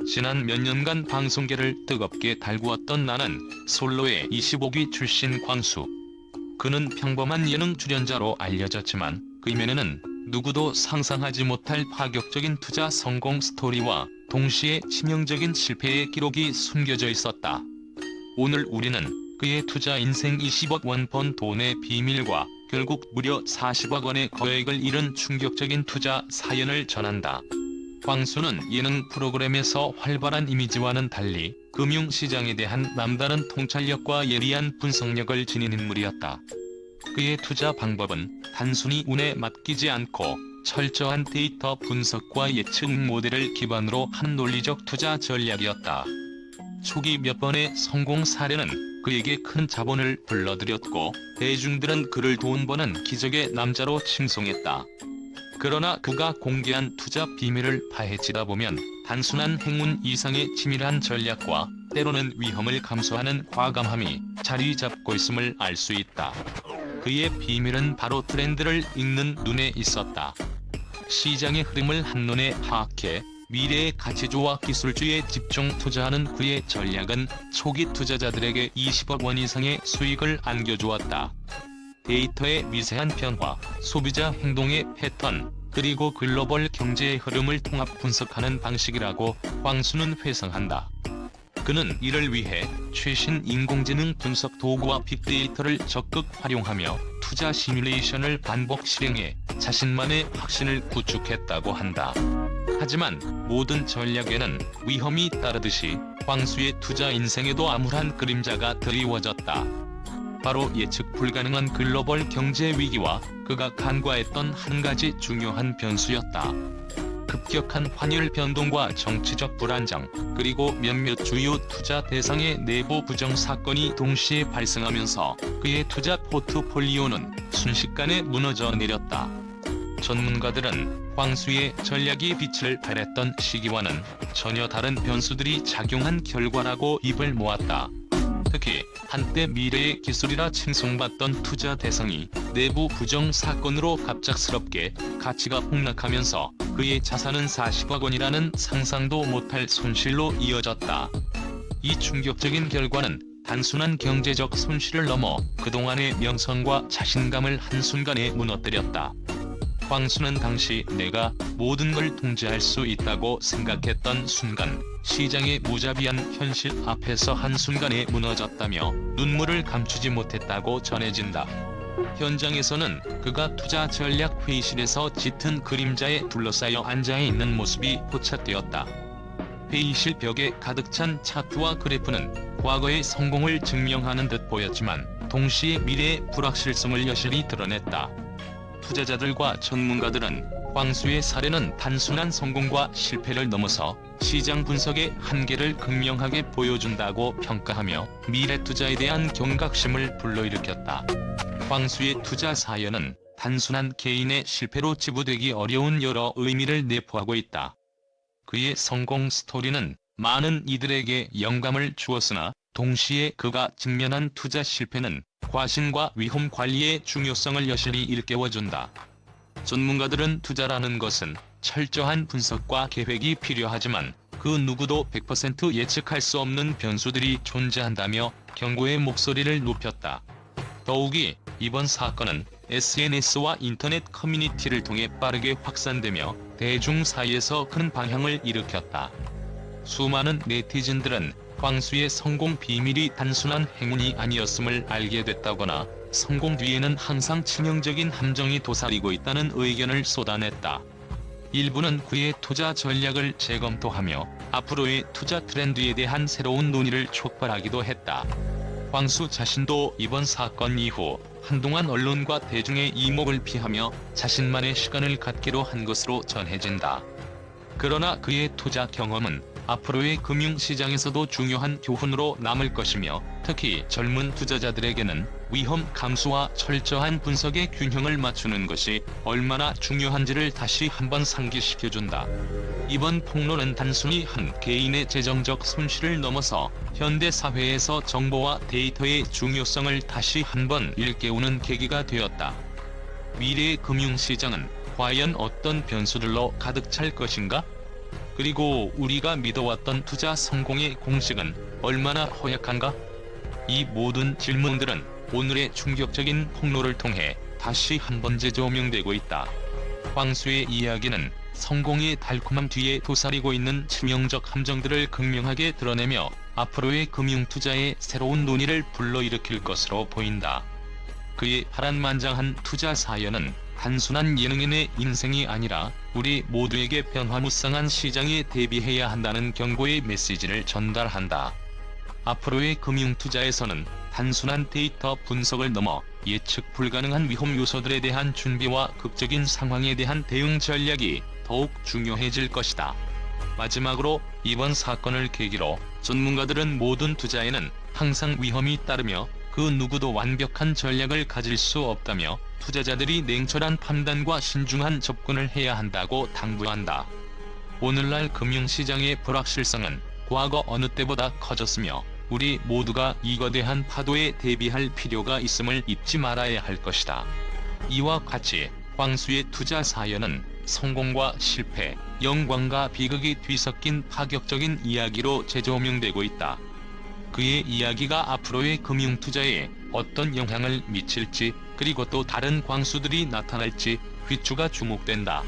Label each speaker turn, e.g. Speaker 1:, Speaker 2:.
Speaker 1: 지난 몇 년간 방송계를 뜨겁게 달구었던 나는 솔로의 25기 출신 광수. 그는 평범한 예능 출연자로 알려졌지만 그 이면에는 누구도 상상하지 못할 파격적인 투자 성공 스토리와 동시에 치명적인 실패의 기록이 숨겨져 있었다. 오늘 우리는 그의 투자 인생 20억 원 번 돈의 비밀과 결국 무려 40억 원의 거액을 잃은 충격적인 투자 사연을 전한다. 광수는 예능 프로그램에서 활발한 이미지와는 달리 금융시장에 대한 남다른 통찰력과 예리한 분석력을 지닌 인물이었다. 그의 투자 방법은 단순히 운에 맡기지 않고 철저한 데이터 분석과 예측 모델을 기반으로 한 논리적 투자 전략이었다. 초기 몇 번의 성공 사례는 그에게 큰 자본을 불러들였고 대중들은 그를 돈 버는 기적의 남자로 칭송했다. 그러나 그가 공개한 투자 비밀을 파헤치다 보면 단순한 행운 이상의 치밀한 전략과 때로는 위험을 감수하는 과감함이 자리 잡고 있음을 알 수 있다. 그의 비밀은 바로 트렌드를 읽는 눈에 있었다. 시장의 흐름을 한눈에 파악해 미래의 가치주와 기술주에 집중 투자하는 그의 전략은 초기 투자자들에게 20억 원 이상의 수익을 안겨주었다. 데이터의 미세한 변화, 소비자 행동의 패턴, 그리고 글로벌 경제의 흐름을 통합 분석하는 방식이라고 광수는 회상한다. 그는 이를 위해 최신 인공지능 분석 도구와 빅데이터를 적극 활용하며 투자 시뮬레이션을 반복 실행해 자신만의 확신을 구축했다고 한다. 하지만 모든 전략에는 위험이 따르듯이 광수의 투자 인생에도 암울한 그림자가 드리워졌다. 바로 예측 불가능한 글로벌 경제 위기와 그가 간과했던 한 가지 중요한 변수였다. 급격한 환율 변동과 정치적 불안정, 그리고 몇몇 주요 투자 대상의 내부 부정 사건이 동시에 발생하면서 그의 투자 포트폴리오는 순식간에 무너져 내렸다. 전문가들은 광수의 전략이 빛을 발했던 시기와는 전혀 다른 변수들이 작용한 결과라고 입을 모았다. 특히 한때 미래의 기술이라 칭송받던 투자 대상이 내부 부정 사건으로 갑작스럽게 가치가 폭락하면서 그의 자산은 40억 원이라는 상상도 못할 손실로 이어졌다. 이 충격적인 결과는 단순한 경제적 손실을 넘어 그동안의 명성과 자신감을 한순간에 무너뜨렸다. 광수는 당시 내가 모든 걸 통제할 수 있다고 생각했던 순간 시장의 무자비한 현실 앞에서 한순간에 무너졌다며 눈물을 감추지 못했다고 전해진다. 현장에서는 그가 투자 전략 회의실에서 짙은 그림자에 둘러싸여 앉아있는 모습이 포착되었다. 회의실 벽에 가득 찬 차트와 그래프는 과거의 성공을 증명하는 듯 보였지만 동시에 미래의 불확실성을 여실히 드러냈다. 투자자들과 전문가들은 광수의 사례는 단순한 성공과 실패를 넘어서 시장 분석의 한계를 극명하게 보여준다고 평가하며 미래 투자에 대한 경각심을 불러일으켰다. 광수의 투자 사연은 단순한 개인의 실패로 치부되기 어려운 여러 의미를 내포하고 있다. 그의 성공 스토리는 많은 이들에게 영감을 주었으나 동시에 그가 직면한 투자 실패는 과신과 위험 관리의 중요성을 여실히 일깨워준다. 전문가들은 투자라는 것은 철저한 분석과 계획이 필요하지만 그 누구도 100% 예측할 수 없는 변수들이 존재한다며 경고의 목소리를 높였다. 더욱이 이번 사건은 SNS와 인터넷 커뮤니티를 통해 빠르게 확산되며 대중 사이에서 큰 방향을 일으켰다. 수많은 네티즌들은 광수의 성공 비밀이 단순한 행운이 아니었음을 알게 됐다거나 성공 뒤에는 항상 치명적인 함정이 도사리고 있다는 의견을 쏟아냈다. 일부는 그의 투자 전략을 재검토하며 앞으로의 투자 트렌드에 대한 새로운 논의를 촉발하기도 했다. 광수 자신도 이번 사건 이후 한동안 언론과 대중의 이목을 피하며 자신만의 시간을 갖기로 한 것으로 전해진다. 그러나 그의 투자 경험은 앞으로의 금융시장에서도 중요한 교훈으로 남을 것이며 특히 젊은 투자자들에게는 위험 감수와 철저한 분석의 균형을 맞추는 것이 얼마나 중요한지를 다시 한번 상기시켜준다. 이번 폭로는 단순히 한 개인의 재정적 손실을 넘어서 현대 사회에서 정보와 데이터의 중요성을 다시 한번 일깨우는 계기가 되었다. 미래의 금융시장은 과연 어떤 변수들로 가득 찰 것인가? 그리고 우리가 믿어왔던 투자 성공의 공식은 얼마나 허약한가? 이 모든 질문들은 오늘의 충격적인 폭로를 통해 다시 한번 재조명되고 있다. 광수의 이야기는 성공의 달콤함 뒤에 도사리고 있는 치명적 함정들을 극명하게 드러내며 앞으로의 금융투자의 새로운 논의를 불러일으킬 것으로 보인다. 그의 파란만장한 투자 사연은 단순한 예능인의 인생이 아니라 우리 모두에게 변화무쌍한 시장에 대비해야 한다는 경고의 메시지를 전달한다. 앞으로의 금융투자에서는 단순한 데이터 분석을 넘어 예측 불가능한 위험 요소들에 대한 준비와 극적인 상황에 대한 대응 전략이 더욱 중요해질 것이다. 마지막으로 이번 사건을 계기로 전문가들은 모든 투자에는 항상 위험이 따르며 그 누구도 완벽한 전략을 가질 수 없다며 투자자들이 냉철한 판단과 신중한 접근을 해야 한다고 당부한다. 오늘날 금융시장의 불확실성은 과거 어느 때보다 커졌으며 우리 모두가 이 거대한 파도에 대비할 필요가 있음을 잊지 말아야 할 것이다. 이와 같이 광수의 투자 사연은 성공과 실패, 영광과 비극이 뒤섞인 파격적인 이야기로 재조명되고 있다. 그의 이야기가 앞으로의 금융투자에 어떤 영향을 미칠지, 그리고 또 다른 광수들이 나타날지 귀추가 주목된다.